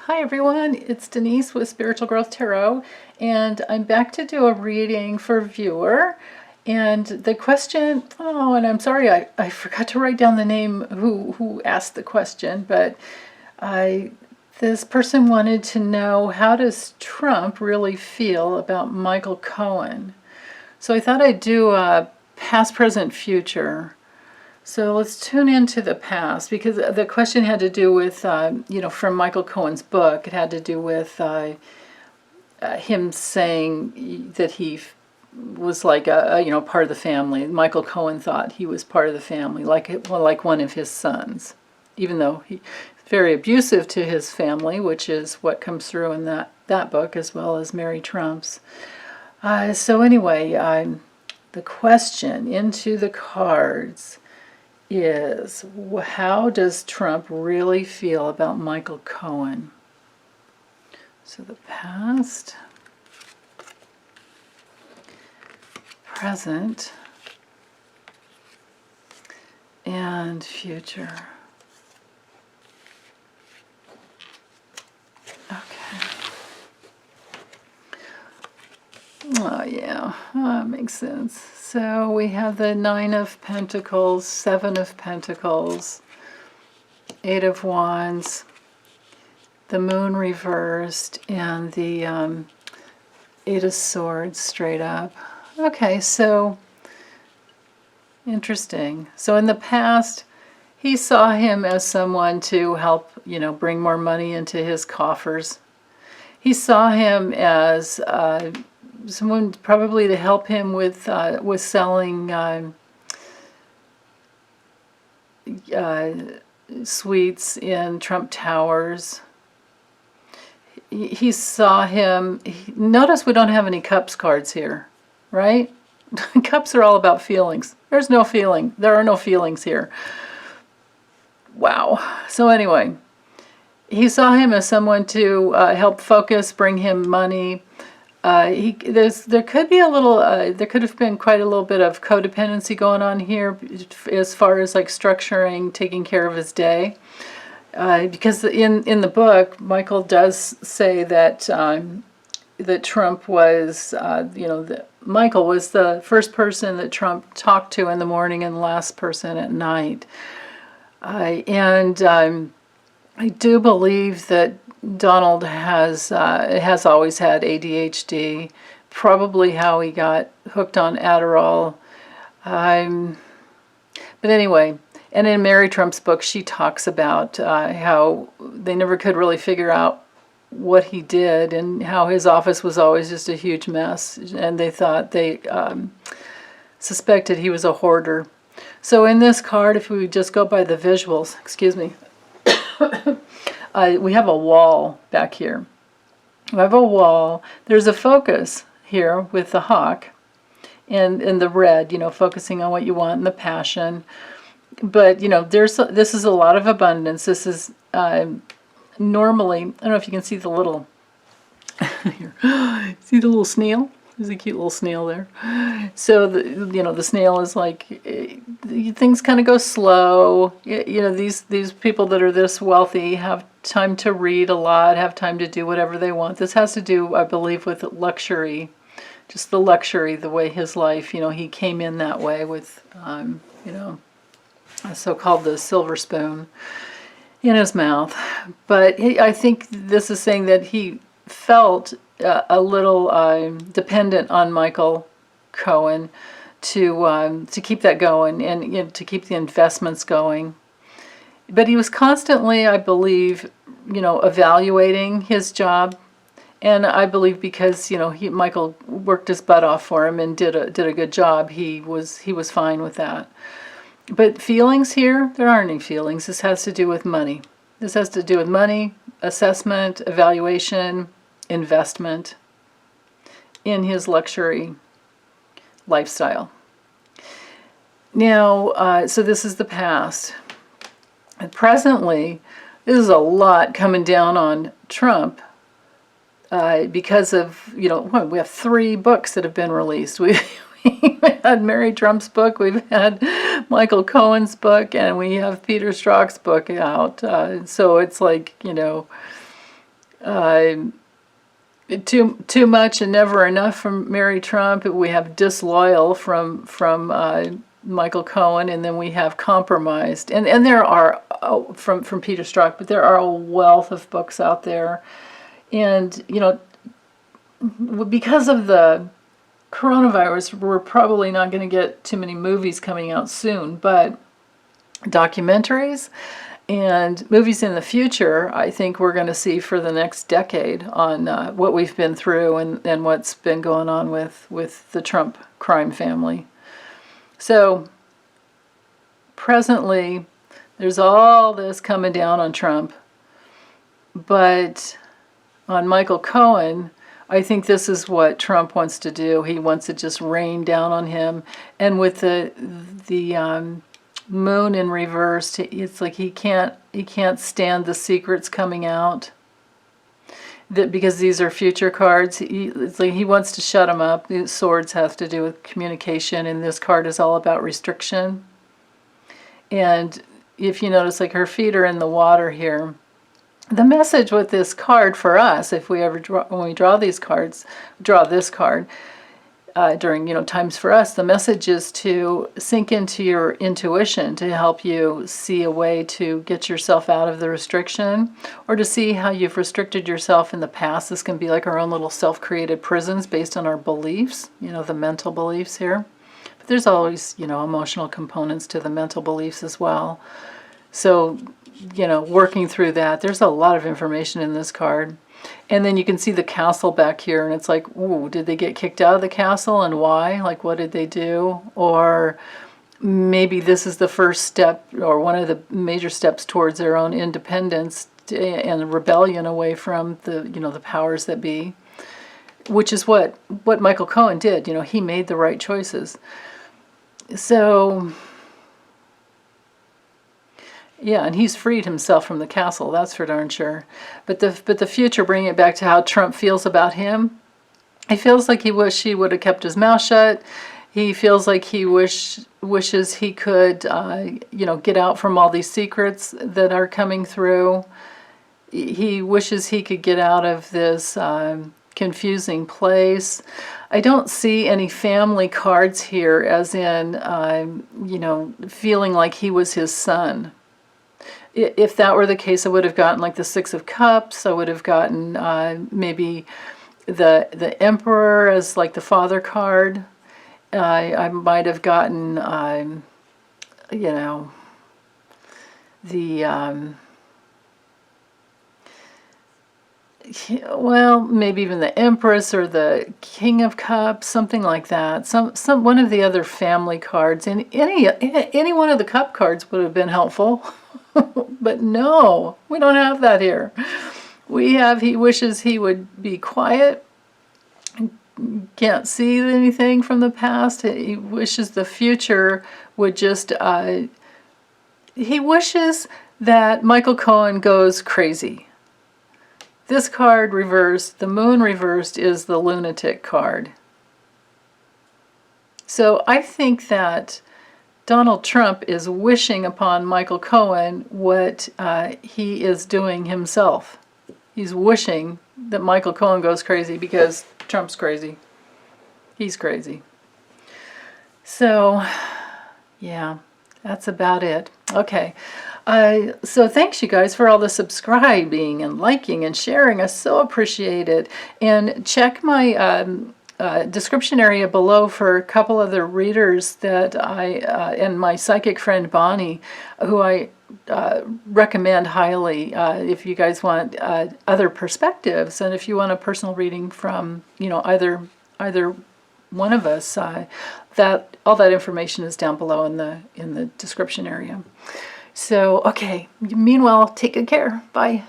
Hi everyone, it's Denise with Spiritual Growth Tarot, and I'm back to do a reading for viewer. And the question, and I'm sorry, I forgot to write down the name who asked the question, but this person wanted to know, how does Trump really feel about Michael Cohen? So I thought I'd do a past, present, future. So let's tune into the past, because the question had to do with, from Michael Cohen's book, it had to do with him saying that he was like part of the family. Michael Cohen thought he was part of the family, like one of his sons, even though he's very abusive to his family, which is what comes through in that book, as well as Mary Trump's. So anyway, the question into the cards is, how does Trump really feel about Michael Cohen? So the past, present, and future. Okay. Oh yeah, that makes sense. So we have the Nine of Pentacles, Seven of Pentacles, Eight of Wands, the Moon reversed, and the Eight of Swords straight up. Okay, so interesting. So in the past, he saw him as someone to help, bring more money into his coffers. He saw him as someone probably to help him with selling suites in Trump Towers. He saw him. Notice we don't have any cups cards here, right? Cups are all about feelings. There's no feeling. There are no feelings here. Wow. So anyway, he saw him as someone to help focus, bring him money. There could be a little, there could have been quite a little bit of codependency going on here, as far as like structuring, taking care of his day. Because in the book, Michael does say that that Trump was, Michael was the first person that Trump talked to in the morning and the last person at night. I do believe that Donald has always had ADHD, probably how he got hooked on Adderall. But anyway, and in Mary Trump's book, she talks about how they never could really figure out what he did, and how his office was always just a huge mess, and they suspected he was a hoarder. So in this card, if we just go by the visuals, excuse me, we have a wall back here. We have a wall. There's a focus here with the hawk and the red, focusing on what you want and the passion. But, this is a lot of abundance. This is normally, I don't know if you can see the little, here. See the little snail? There's a cute little snail there. So, the snail is like, things kind of go slow. These people that are this wealthy have time to read a lot, have time to do whatever they want. This has to do, I believe, with luxury. Just the luxury, the way his life, he came in that way with, so-called the silver spoon in his mouth. But I think this is saying that he felt a little dependent on Michael Cohen to keep that going, and to keep the investments going. But he was constantly, I believe, evaluating his job, and I believe because Michael worked his butt off for him and did a good job, he was fine with that. But feelings here, there aren't any feelings. This has to do with money. This has to do with money, assessment, evaluation, investment in his luxury lifestyle. Now, so this is the past. And presently, this is a lot coming down on Trump because of, we have 3 books that have been released. We've had Mary Trump's book, we've had Michael Cohen's book, and we have Peter Strzok's book out. So it's like, uh, too much and never enough from Mary Trump. We have disloyal from Michael Cohen, and then we have compromised. And there are from Peter Strzok, but there are a wealth of books out there. And because of the coronavirus, we're probably not going to get too many movies coming out soon, but documentaries and movies in the future, I think we're going to see for the next decade on what we've been through and what's been going on with the Trump crime family. So presently, there's all this coming down on Trump, but on Michael Cohen, I think this is what Trump wants to do. He wants to just rain down on him, and with the moon in reverse, it's like he can't stand the secrets coming out. Because these are future cards, it's like he wants to shut them up. The swords have to do with communication, and this card is all about restriction. And if you notice, like her feet are in the water here. The message with this card for us, if we ever when we draw these cards, draw this card during times for us, the message is to sink into your intuition to help you see a way to get yourself out of the restriction, or to see how you've restricted yourself in the past. This can be like our own little self-created prisons based on our beliefs, the mental beliefs here. But there's always emotional components to the mental beliefs as well. So working through that, there's a lot of information in this card. And then you can see the castle back here, and it's like, ooh, did they get kicked out of the castle, and why? Like, what did they do? Or maybe this is the first step, or one of the major steps towards their own independence and rebellion away from the powers that be, which is what Michael Cohen did. He made the right choices. So yeah, and he's freed himself from the castle, that's for darn sure. But the future, bringing it back to how Trump feels about him, he feels like he wished he would have kept his mouth shut. He feels like he wishes he could, get out from all these secrets that are coming through. He wishes he could get out of this confusing place. I don't see any family cards here, as in, feeling like he was his son. If that were the case, I would have gotten like the Six of Cups. I would have gotten maybe the Emperor as like the father card. I might have gotten, maybe even the Empress or the King of Cups, something like that. Some one of the other family cards, and any one of the cup cards would have been helpful. But no, we don't have that here. We have, he wishes he would be quiet, can't see anything from the past. He wishes the future would just, he wishes that Michael Cohen goes crazy. This card reversed, the moon reversed, is the lunatic card. So I think that Donald Trump is wishing upon Michael Cohen what he is doing himself. He's wishing that Michael Cohen goes crazy because Trump's crazy. He's crazy. So, yeah, that's about it. Okay. So thanks, you guys, for all the subscribing and liking and sharing. I so appreciate it. And check my description area below for a couple other readers that and my psychic friend Bonnie, who I recommend highly if you guys want other perspectives, and if you want a personal reading from either one of us. That all that information is down below in the description area. So okay. Meanwhile, take good care. Bye.